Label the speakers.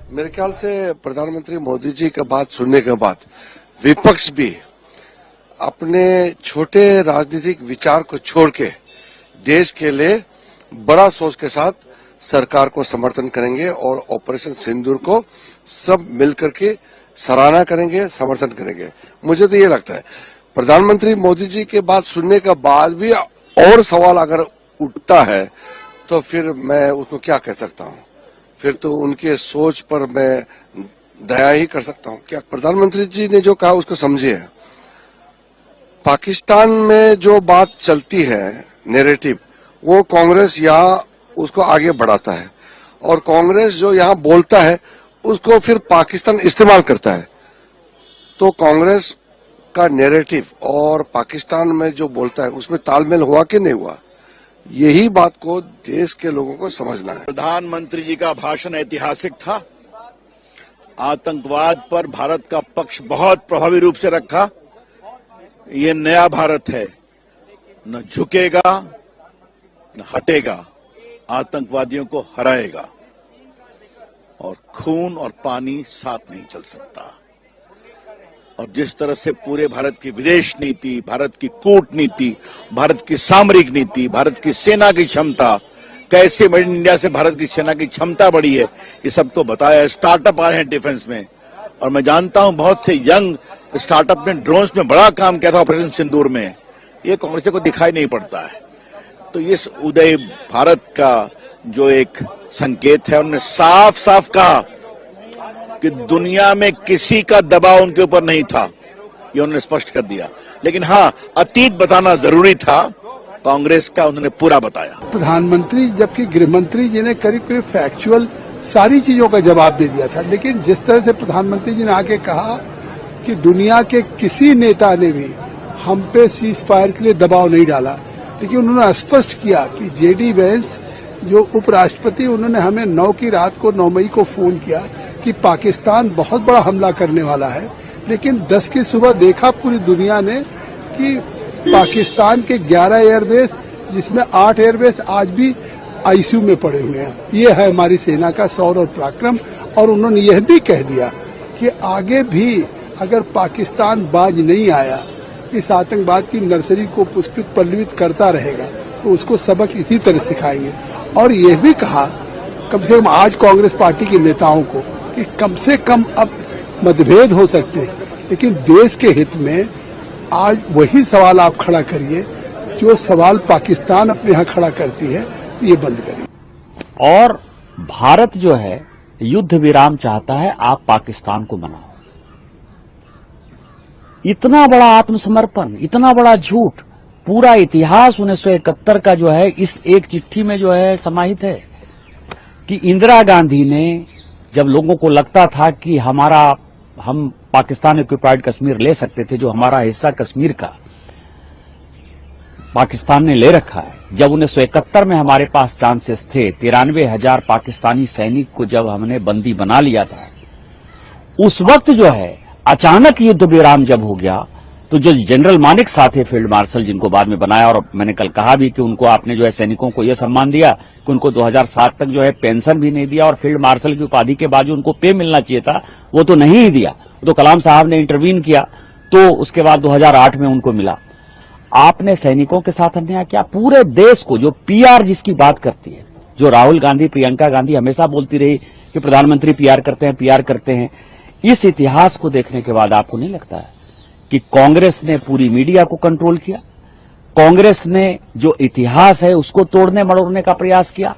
Speaker 1: मेरे ख्याल से प्रधानमंत्री मोदी जी की बात सुनने के बाद विपक्ष भी अपने छोटे राजनीतिक विचार को छोड़ के देश के लिए बड़ा सोच के साथ सरकार को समर्थन करेंगे और ऑपरेशन सिंदूर को सब मिलकर के सराहना करेंगे, समर्थन करेंगे। मुझे तो ये लगता है प्रधानमंत्री मोदी जी की बात सुनने के बाद भी और सवाल अगर उठता है तो फिर मैं उसको क्या कह सकता हूँ। फिर तो उनके सोच पर मैं दया ही कर सकता हूँ। क्या प्रधानमंत्री जी ने जो कहा उसको समझिए। पाकिस्तान में जो बात चलती है नैरेटिव, वो कांग्रेस यहाँ उसको आगे बढ़ाता है और कांग्रेस जो यहाँ बोलता है उसको फिर पाकिस्तान इस्तेमाल करता है। तो कांग्रेस का नैरेटिव और पाकिस्तान में जो बोलता है उसमें तालमेल हुआ कि नहीं हुआ, यही बात को देश के लोगों को समझना है।
Speaker 2: प्रधानमंत्री जी का भाषण ऐतिहासिक था। आतंकवाद पर भारत का पक्ष बहुत प्रभावी रूप से रखा। ये नया भारत है, न झुकेगा न हटेगा, आतंकवादियों को हराएगा और खून और पानी साथ नहीं चल सकता। और जिस तरह से पूरे भारत की विदेश नीति, भारत की कूटनीति, भारत की सामरिक नीति, भारत की सेना की क्षमता, कैसे मेड इन इंडिया से भारत की सेना की क्षमता बढ़ी है, ये सबको बताया। स्टार्टअप आ रहे हैं डिफेंस में और मैं जानता हूं बहुत से यंग स्टार्टअप ने ड्रोन्स में बड़ा काम किया था ऑपरेशन सिंदूर में। ये कांग्रेस को दिखाई नहीं पड़ता है। तो इस उदय भारत का जो एक संकेत है, उन्होंने साफ साफ कहा कि दुनिया में किसी का दबाव उनके ऊपर नहीं था, ये उन्होंने स्पष्ट कर दिया। लेकिन हाँ, अतीत बताना जरूरी था, कांग्रेस का उन्होंने पूरा बताया।
Speaker 3: प्रधानमंत्री जबकि गृह मंत्री जी ने करीब करीब फैक्चुअल सारी चीजों का जवाब दे दिया था, लेकिन जिस तरह से प्रधानमंत्री जी ने आके कहा कि दुनिया के किसी नेता ने भी हम पे सीज फायर के लिए दबाव नहीं डाला, लेकिन उन्होंने स्पष्ट किया कि जेडी वेंस जो उपराष्ट्रपति, उन्होंने हमें 9 की रात को 9 मई को फोन किया कि पाकिस्तान बहुत बड़ा हमला करने वाला है, लेकिन 10 की सुबह देखा पूरी दुनिया ने कि पाकिस्तान के 11 एयरबेस, जिसमें 8 एयरबेस आज भी आईसीयू में पड़े हुए हैं। ये है हमारी सेना का शौर्य और पराक्रम। और उन्होंने यह भी कह दिया कि आगे भी अगर पाकिस्तान बाज नहीं आया, इस आतंकवाद की नर्सरी को पुष्पित पल्लवित करता रहेगा, तो उसको सबक इसी तरह सिखाएंगे। और यह भी कहा कम से कम आज कांग्रेस पार्टी के नेताओं को कि कम से कम अब मतभेद हो सकते हैं, लेकिन देश के हित में आज वही सवाल आप खड़ा करिए जो सवाल पाकिस्तान अपने यहाँ खड़ा करती है, ये बंद करिए।
Speaker 4: और भारत जो है युद्ध विराम चाहता है, आप पाकिस्तान को मनाओ। इतना बड़ा आत्मसमर्पण, इतना बड़ा झूठ, पूरा इतिहास 1971 का जो है इस एक चिट्ठी में जो है समाहित है कि इंदिरा गांधी ने जब लोगों को लगता था कि हम पाकिस्तान ऑक्युपाइड कश्मीर ले सकते थे, जो हमारा हिस्सा कश्मीर का पाकिस्तान ने ले रखा है, जब 1971 में हमारे पास चांसेस थे, 93,000 पाकिस्तानी सैनिक को जब हमने बंदी बना लिया था, उस वक्त जो है अचानक युद्ध विराम जब हो गया, तो जो जनरल मानिक साथ है फील्ड मार्शल, जिनको बाद में बनाया, और मैंने कल कहा भी कि उनको आपने जो है सैनिकों को यह सम्मान दिया कि उनको 2007 तक जो है पेंशन भी नहीं दिया और फील्ड मार्शल की उपाधि के बाद जो उनको पे मिलना चाहिए था वो तो नहीं ही दिया। तो कलाम साहब ने इंटरवीन किया, तो उसके बाद 2008 में उनको मिला। आपने सैनिकों के साथ अन्याय किया। पूरे देश को जो पीआर जिसकी बात करती है, जो राहुल गांधी, प्रियंका गांधी हमेशा बोलती रही कि प्रधानमंत्री पीआर करते हैं, पीआर करते हैं, इस इतिहास को देखने के बाद आपको नहीं लगता है कि कांग्रेस ने पूरी मीडिया को कंट्रोल किया, कांग्रेस ने जो इतिहास है उसको तोड़ने मरोड़ने का प्रयास किया?